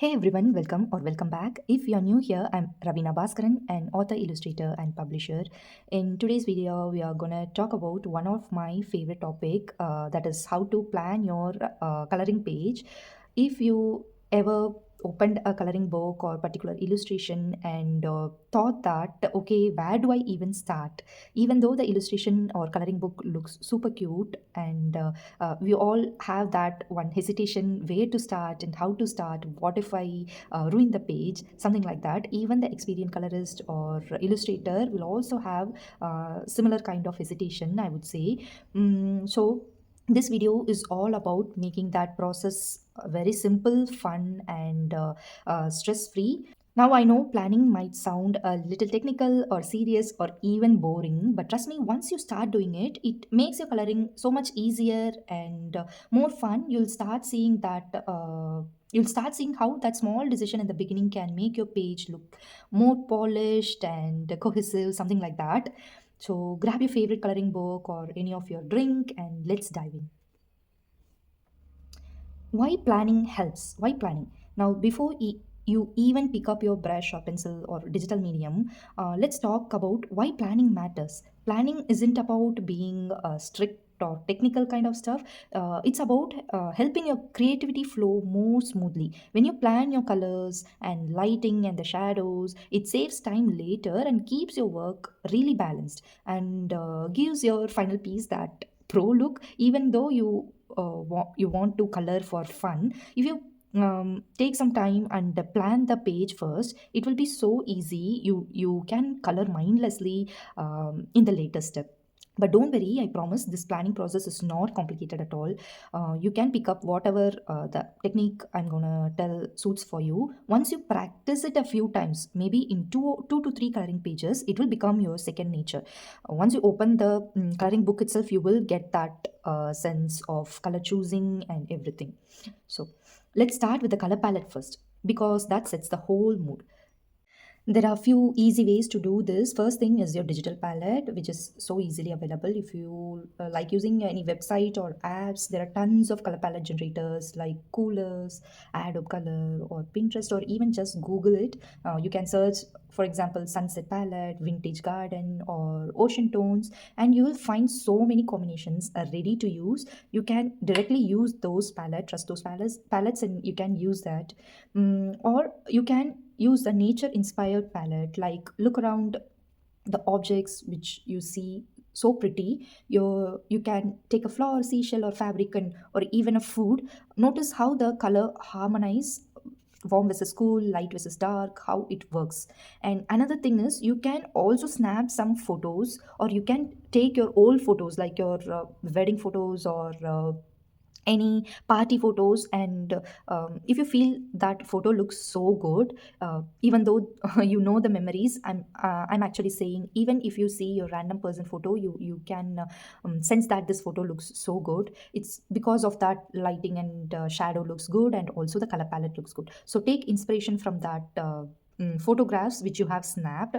Hey everyone, welcome or welcome back. If you are new here, I'm Ravina Bhaskaran, an author, illustrator, and publisher. In today's video, we are gonna talk about one of my favorite topic, that is how to plan your coloring page. If you ever opened a coloring book or particular illustration and thought that okay, where do I even start, even though the illustration or coloring book looks super cute, and we all have that one hesitation where to start and how to start, what if I ruin the page, something like that. Even the experienced colorist or illustrator will also have similar kind of hesitation, I would say. So this video is all about making that process very simple, fun, and stress free. Now, I know planning might sound a little technical or serious or even boring, but trust me, once you start doing it, it makes your coloring so much easier and more fun. You'll start seeing how that small decision in the beginning can make your page look more polished and cohesive, something like that. So grab your favorite coloring book or any of your drink and let's dive in. Why planning helps? Why planning? Now, before you even pick up your brush or pencil or digital medium, let's talk about why planning matters. Planning isn't about being strict or technical kind of stuff. It's about helping your creativity flow more smoothly. When you plan your colors and lighting and the shadows, it saves time later and keeps your work really balanced and gives your final piece that pro look, even though you want to color for fun. If you take some time and plan the page first, it will be so easy. You can color mindlessly in the later step. But don't worry, I promise this planning process is not complicated at all. You can pick up whatever the technique I'm gonna tell suits for you. Once you practice it a few times, maybe in two to three coloring pages, it will become your second nature. Once you open the coloring book itself, you will get that sense of color choosing and everything. So let's start with the color palette first, because that sets the whole mood. There are a few easy ways to do this. First thing is your digital palette, which is so easily available. If you like using any website or apps, there are tons of color palette generators like Coolers, Adobe Color, or Pinterest, or even just Google it. You can search, for example, sunset palette, vintage garden, or ocean tones, and you will find so many combinations ready to use. You can directly use those palette, trust those palettes, and you can use that. Or you can use the nature inspired palette, like look around the objects which you see so pretty. You can take a flower, seashell, or fabric, and or even a food. Notice how the color harmonize, warm versus cool, light versus dark, how it works. And another thing is, you can also snap some photos, or you can take your old photos like your wedding photos or any party photos, and if you feel that photo looks so good, even though you know the memories, I'm actually saying, even if you see your random person photo, you can sense that this photo looks so good. It's because of that lighting and shadow looks good, and also the color palette looks good. So take inspiration from that photographs which you have snapped,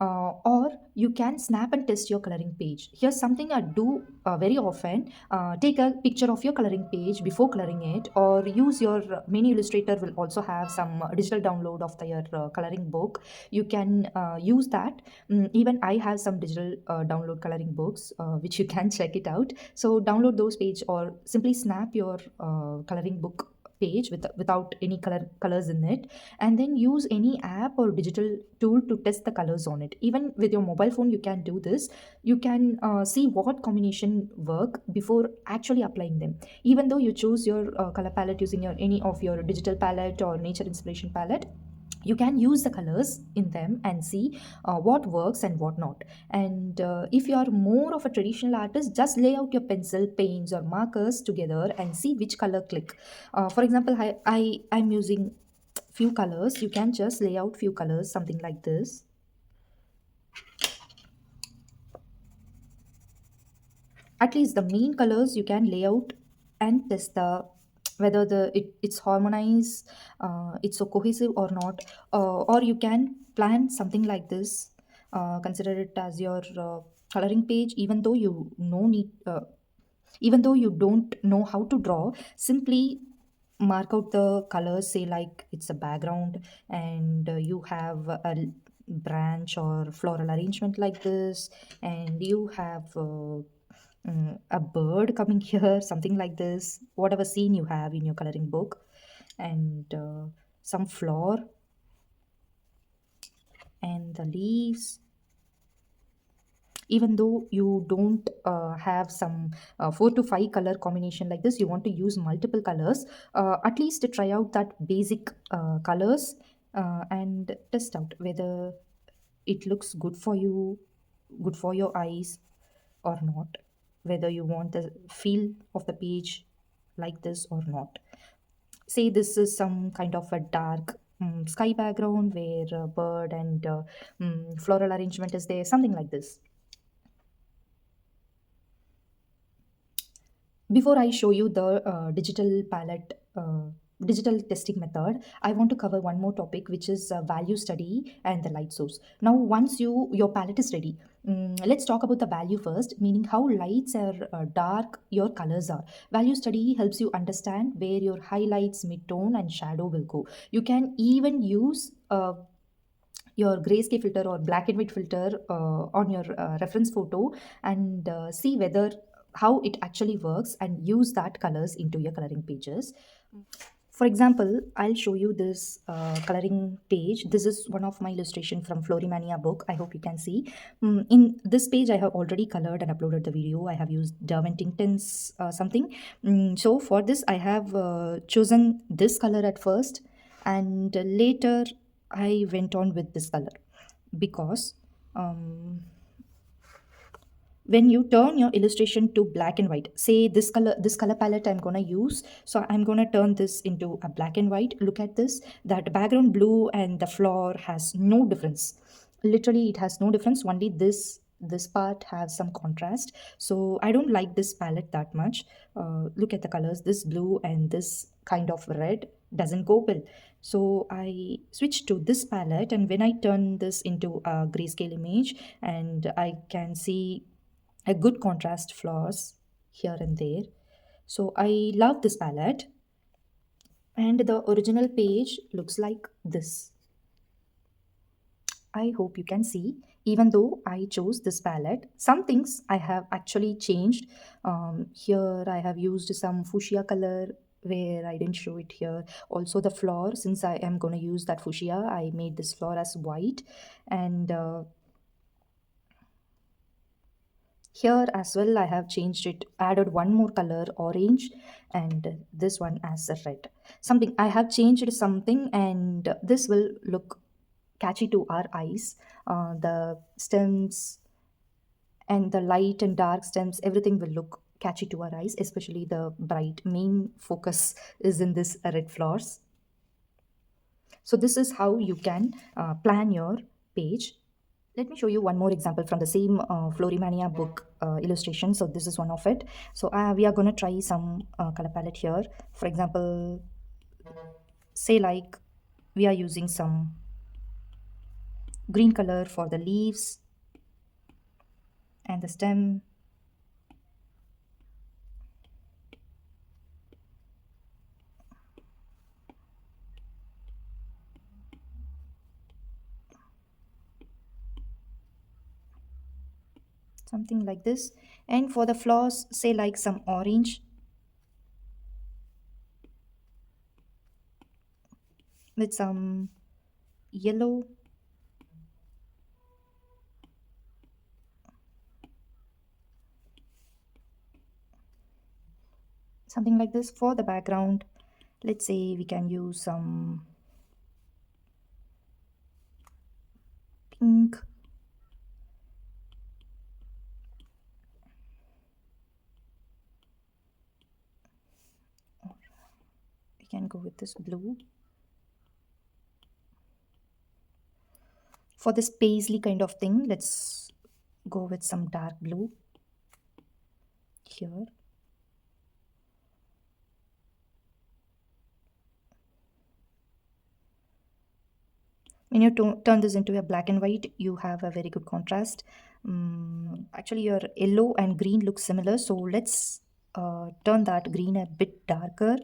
or you can snap and test your coloring page. Here's something I do very often. Take a picture of your coloring page before coloring it, or use your mini illustrator will also have some digital download of their coloring book. You can use that. Even I have some digital download coloring books, which you can check it out. So download those page, or simply snap your coloring book page without any colors in it, and then use any app or digital tool to test the colors on it. Even with your mobile phone you can do this. You can see what combination work before actually applying them. Even though you choose your color palette using your any of your digital palette or nature inspiration palette, you can use the colors in them and see what works and what not. And if you are more of a traditional artist, just lay out your pencil, paints, or markers together and see which color click. For example, I'm using few colors. You can just lay out few colors, something like this. At least the main colors you can lay out and test the whether it's harmonized, it's so cohesive or not. Or you can plan something like this. Consider it as your coloring page. Even though you don't know how to draw, simply mark out the colors, say like it's a background, and you have branch or floral arrangement like this, and you have a bird coming here, something like this, whatever scene you have in your coloring book, and some flower and the leaves. Even though you don't have some 4 to 5 color combination like this, you want to use multiple colors, at least to try out that basic colors, and test out whether it looks good for you, good for your eyes or not, whether you want the feel of the page like this or not. Say this is some kind of a dark sky background where a bird and floral arrangement is there, something like this. Before I show you the digital testing method, I want to cover one more topic, which is value study and the light source. Now, once your palette is ready, let's talk about the value first, meaning how lights or dark your colors are. Value study helps you understand where your highlights, mid-tone, and shadow will go. You can even use your grayscale filter or black and white filter on your reference photo, and see whether how it actually works, and use that colors into your coloring pages. For example, I'll show you this coloring page. This is one of my illustration from Florimania book. I hope you can see. In this page, I have already colored and uploaded the video. I have used Derwent Intense something. So for this, I have chosen this color at first, and later I went on with this color because um, when you turn your illustration to black and white, say this color palette I'm going to use, so I'm going to turn this into a black and white. Look at this, that background blue and the floor has no difference. Literally it has no difference, only this part has some contrast. So I don't like this palette that much. Look at the colors, this blue and this kind of red doesn't go well. So I switched to this palette, and when I turn this into a grayscale image, and I can see a good contrast flaws here and there. So I love this palette, and the original page looks like this. I hope you can see. Even though I chose this palette, some things I have actually changed. Here I have used some fuchsia color where I didn't show it here. Also the floor, since I am going to use that fuchsia, I made this floor as white, and here as well, I have changed it, added one more color, orange, and this one as a red. Something I have changed something, and this will look catchy to our eyes. The stems and the light and dark stems, everything will look catchy to our eyes, especially the bright main focus is in this red flowers. So this is how you can plan your page. Let me show you one more example from the same Florimania book illustration. So this is one of it. So we are going to try some color palette here. For example, say like we are using some green color for the leaves and the stem. Something like this. And for the flowers, say like some orange with some yellow. Something like this. For the background, let's say we can use some pink. We can go with this blue. For this paisley kind of thing, let's go with some dark blue here. When you turn this into a black and white, you have a very good contrast. Actually, your yellow and green look similar, so let's turn that green a bit darker.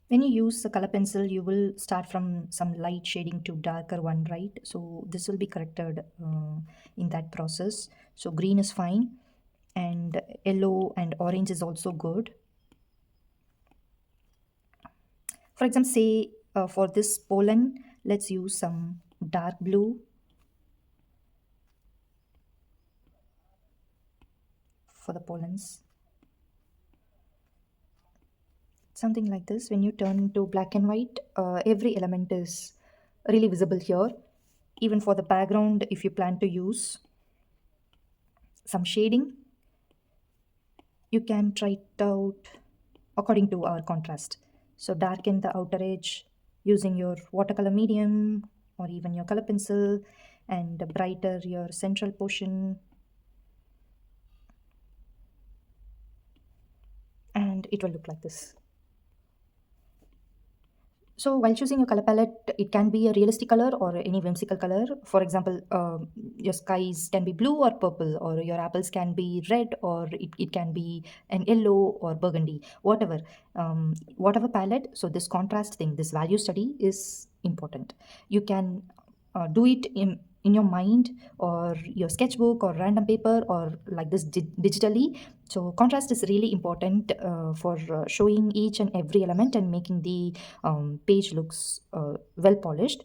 When you use a color pencil, you will start from some light shading to darker one, right? So this will be corrected in that process. So green is fine, and yellow and orange is also good. For example, say for this pollen, let's use some dark blue for the pollens. Something like this. When you turn to black and white, every element is really visible here. Even for the background, if you plan to use some shading, you can try it out according to our contrast. So darken the outer edge using your watercolor medium or even your color pencil, and brighter your central portion, and it will look like this. So while choosing your color palette, it can be a realistic color or any whimsical color. For example, your skies can be blue or purple, or your apples can be red, or it can be an yellow or burgundy, whatever palette. So this contrast thing, this value study is important. You can do it in your mind or your sketchbook or random paper or like this digitally. So contrast is really important for showing each and every element and making the page looks well polished.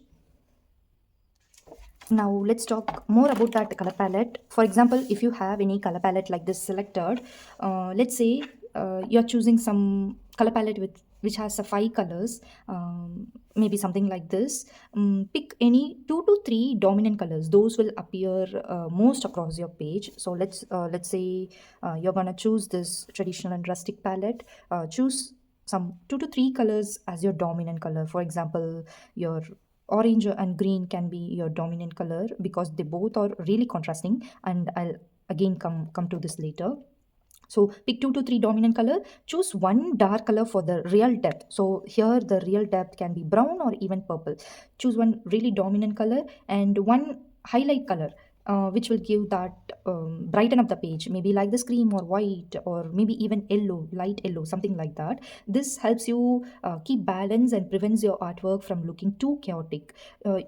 Now let's talk more about that color palette. For example, if you have any color palette like this selected, let's say you're choosing some color palette with which has 5 colors, maybe something like this. Pick any 2 to 3 dominant colors. Those will appear most across your page. So let's say you're gonna choose this traditional and rustic palette. Choose some 2 to 3 colors as your dominant color. For example, your orange and green can be your dominant color because they both are really contrasting, and I'll again come to this later. So pick 2 to 3 dominant color, choose one dark color for the real depth. So here the real depth can be brown or even purple. Choose one really dominant color and one highlight color, which will give that brighten up the page, maybe like this cream or white or maybe even yellow, light yellow, something like that. This helps you keep balance and prevents your artwork from looking too chaotic.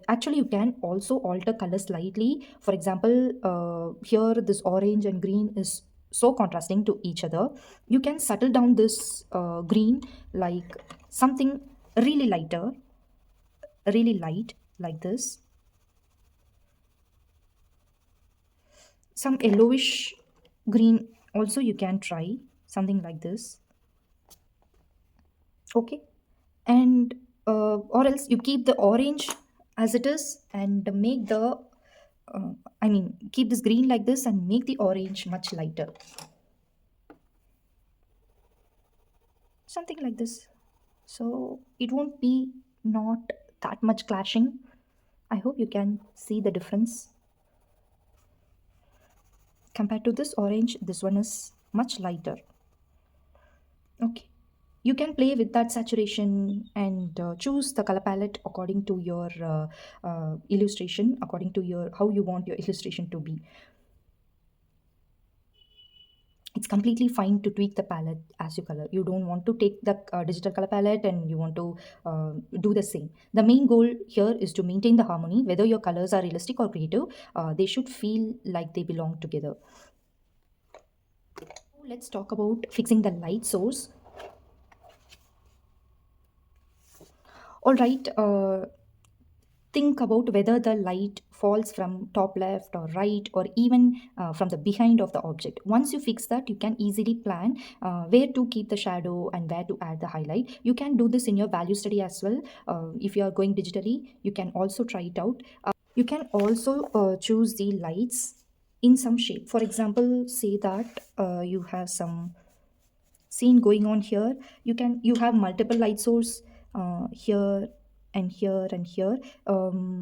Actually, you can also alter color slightly. For example, here this orange and green is so contrasting to each other. You can settle down this green like something really lighter, really light, like this. Some yellowish green also you can try, something like this. Okay. And or else you keep the orange as it is and make the I mean keep this green like this and make the orange much lighter, something like this. So it won't be not that much clashing. I hope you can see the difference. Compared to this orange, this one is much lighter. Okay. You can play with that saturation and choose the color palette according to your illustration, according to your how you want your illustration to be. It's completely fine to tweak the palette as you color. You don't want to take the digital color palette and you want to do the same. The main goal here is to maintain the harmony. Whether your colors are realistic or creative, they should feel like they belong together. Let's talk about fixing the light source. All right. Think about whether the light falls from top left or right or even from the behind of the object. Once you fix that, you can easily plan where to keep the shadow and where to add the highlight. You can do this in your value study as well. If you are going digitally, you can also try it out. You can also choose the lights in some shape. For example, say that you have some scene going on here. You have multiple light source here and here and here.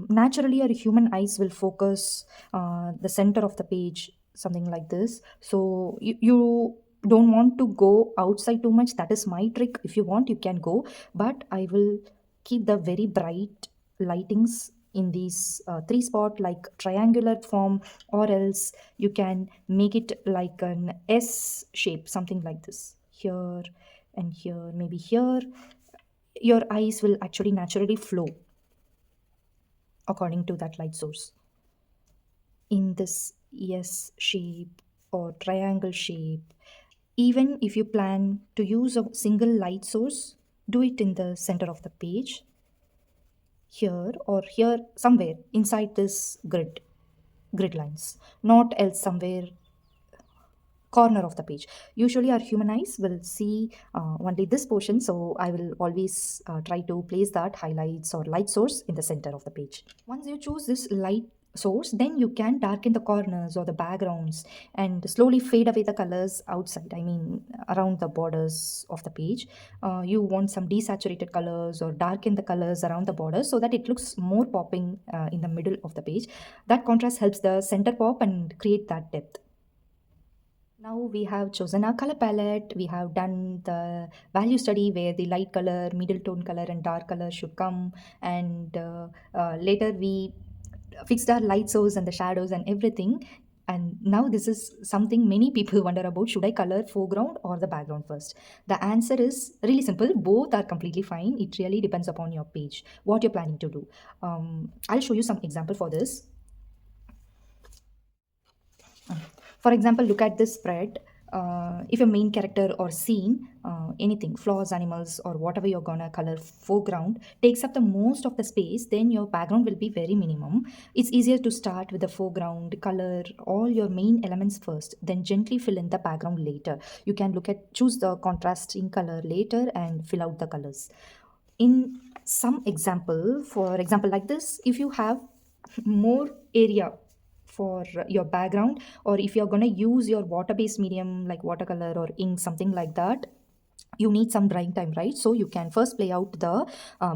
Naturally, our human eyes will focus the center of the page, something like this. So you don't want to go outside too much. That is my trick. If you want, you can go, but I will keep the very bright lightings in these 3 spot like triangular form, or else you can make it like an S shape, something like this, here and here, maybe here. your eyes will actually naturally flow according to that light source in this S shape or triangle shape. Even if you plan to use a single light source, do it in the center of the page, here or here, somewhere inside this grid lines, not else somewhere corner of the page. Usually our human eyes will see only this portion, so I will always try to place that highlights or light source in the center of the page. Once you choose this light source, then you can darken the corners or the backgrounds and slowly fade away the colors outside, I mean around the borders of the page. You want some desaturated colors or darken the colors around the borders so that it looks more popping in the middle of the page. That contrast helps the center pop and create that depth. Now we have chosen our color palette. We have done the value study where the light color, middle tone color, and dark color should come. And later we fixed our light source and the shadows and everything. And now this is something many people wonder about. Should I color foreground or the background first? The answer is really simple. Both are completely fine. It really depends upon your page, what you're planning to do. I'll show you some example for this. For example, look at this spread. If a main character or scene, anything, flowers, animals, or whatever you're gonna color foreground, takes up the most of the space, then your background will be very minimum. It's easier to start with the foreground, color all your main elements first, then gently fill in the background later. You can choose the contrasting color later and fill out the colors. In some example, for example like this, if you have more area for your background, or if you're going to use your water based medium like watercolor or ink, something like that, you need some drying time, right? So you can first play out the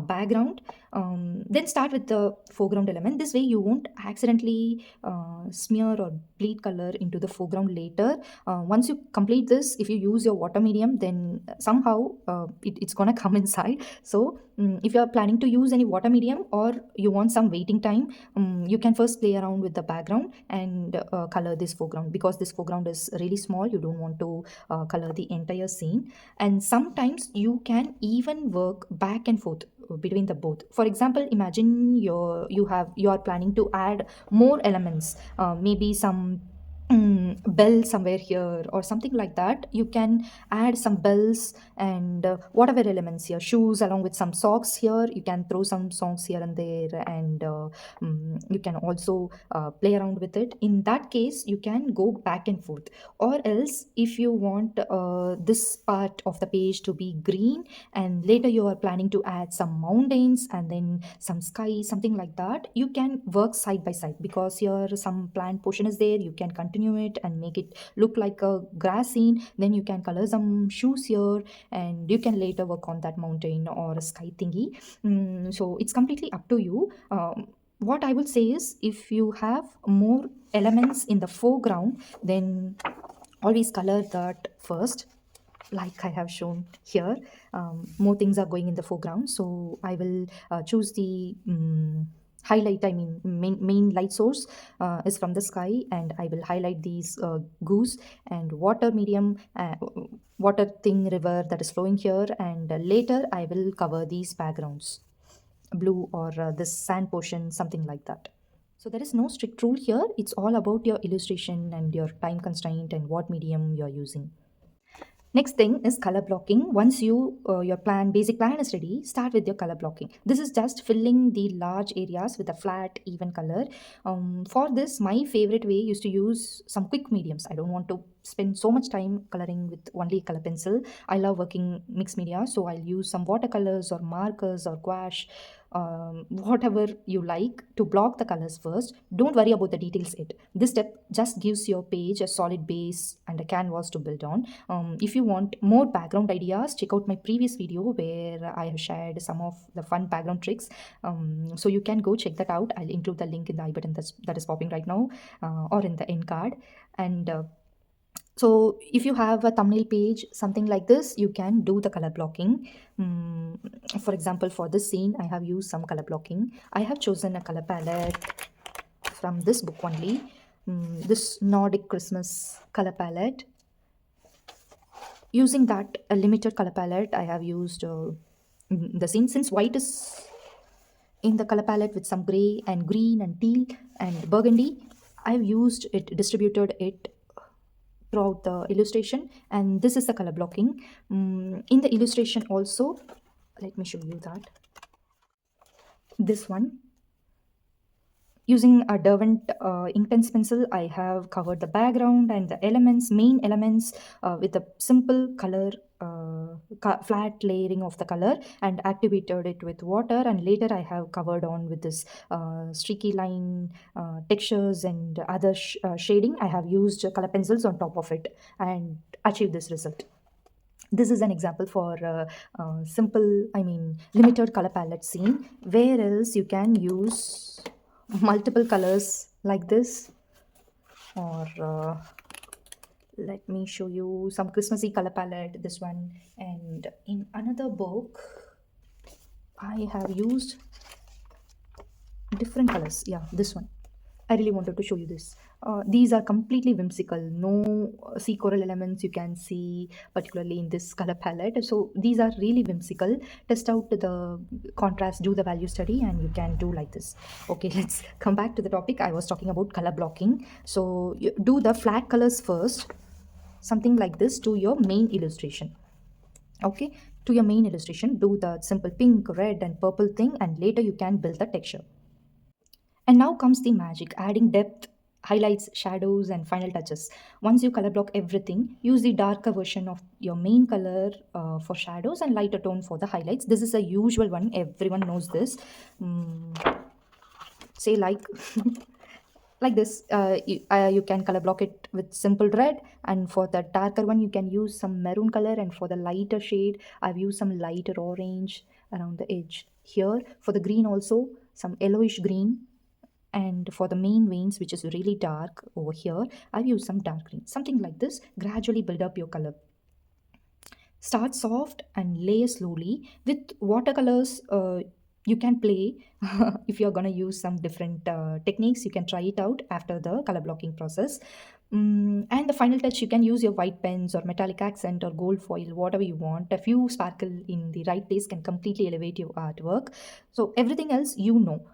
background, then start with the foreground element. This way you won't accidentally smear or bleed color into the foreground later. Once you complete this, if you use your water medium, then somehow it's gonna come inside. So if you're planning to use any water medium or you want some waiting time, you can first play around with the background and color this foreground, because this foreground is really small. You don't want to color the entire scene. And sometimes you can even work back and forth between the both. For example, imagine you are planning to add more elements, maybe some bell somewhere here or something like that. You can add some bells and whatever elements here, shoes along with some socks here. You can throw some songs here and there, and you can also play around with it. In that case, you can go back and forth. Or else, if you want this part of the page to be green and later you are planning to add some mountains and then some sky, something like that, you can work side by side, because here some plant portion is there. You can continue it and make it look like a grass scene, then you can color some shoes here and you can later work on that mountain or a sky thingy. So it's completely up to you. What I would say is, if you have more elements in the foreground, then always color that first, like I have shown here. More things are going in the foreground, so I will choose the highlight, I mean main light source is from the sky, and I will highlight these goose and water medium, water thing, river that is flowing here, and later I will cover these backgrounds, blue or this sand portion, something like that. So there is no strict rule here. It's all about your illustration and your time constraint and what medium you're using. Next thing is color blocking. Once your basic plan is ready, start with your color blocking. This is just filling the large areas with a flat, even color. For this, my favorite way is to use some quick mediums. I don't want to spend so much time coloring with only color pencil. I love working mixed media, so I'll use some watercolors or markers or gouache, whatever you like, to block the colors first. Don't worry about the details yet. This step just gives your page a solid base and a canvas to build on. If you want more background ideas, check out my previous video where I have shared some of the fun background tricks. So you can go check that out. I'll include the link in the I button that is popping right now, or in the end card. And so if you have a thumbnail page, something like this, you can do the color blocking. Mm, for example, for this scene, I have used some color blocking. I have chosen a color palette from this book only, this Nordic Christmas color palette. Using that a limited color palette, I have used the same, since white is in the color palette with some gray and green and teal and burgundy, I've used it, distributed it throughout the illustration, and this is the color blocking. In the illustration also, let me show you that. This one, using a Derwent Inktense pencil, I have covered the background and the elements, main elements, with a simple color, flat layering of the color, and activated it with water. And later I have covered on with this streaky line textures and other shading. I have used color pencils on top of it and achieved this result. This is an example for simple, I mean, limited color palette scene, where else you can use multiple colors like this, or let me show you some Christmassy color palette, this one. And in another book, I have used different colors. Yeah, this one. I really wanted to show you this. These are completely whimsical. No sea coral elements you can see, particularly in this color palette. So these are really whimsical. Test out the contrast, do the value study, and you can do like this. Okay, let's come back to the topic. I was talking about color blocking. So you do the flat colors first, something like this, to your main illustration. Okay, to your main illustration, do the simple pink, red, and purple thing, and later you can build the texture. And now comes the magic, adding depth, highlights, shadows, and final touches. Once you color block everything, use the darker version of your main color for shadows and lighter tone for the highlights. This is a usual one, everyone knows this. Say like like this. You can color block it with simple red, and for the darker one you can use some maroon color, and for the lighter shade I've used some lighter orange around the edge here. For the green also, some yellowish green, and for the main veins, which is really dark over here, I've used some dark green. Something like this. Gradually build up your color. Start soft and layer slowly. With watercolors, you can play. If you're going to use some different techniques, you can try it out after the color blocking process. And the final touch, you can use your white pens or metallic accent or gold foil, whatever you want. A few sparkle in the right place can completely elevate your artwork. So everything else, you know.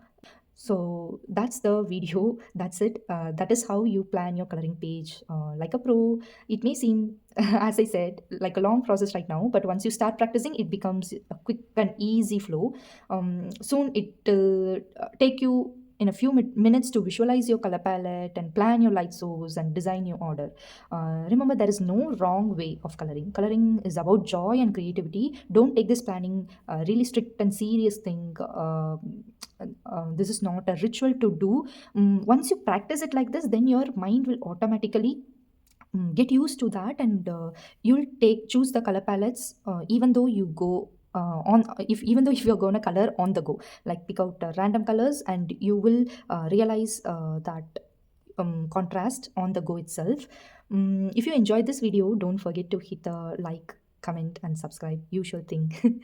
So that's the video. That's it. That is how you plan your coloring page like a pro. It may seem, as I said, like a long process right now, but once you start practicing, it becomes a quick and easy flow. Soon it will take you in a few minutes to visualize your color palette and plan your light source and design your order. Remember, there is no wrong way of coloring. Coloring is about joy and creativity. Don't take this planning really strict and serious thing. This is not a ritual to do. Once you practice it like this, then your mind will automatically get used to that, and you'll take choose the color palettes even though you go on if even though if you're going to color on the go, like pick out random colors, and you will realize that contrast on the go itself. If you enjoyed this video, don't forget to hit the like, comment, and subscribe, usual thing.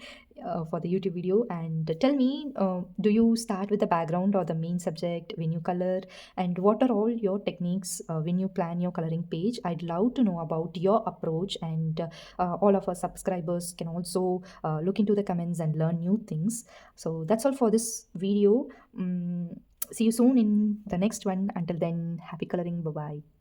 For the YouTube video. And tell me, do you start with the background or the main subject when you color, and what are all your techniques when you plan your coloring page? I'd love to know about your approach, and all of our subscribers can also look into the comments and learn new things. So that's all for this video. See you soon in the next one. Until then, happy coloring. Bye bye.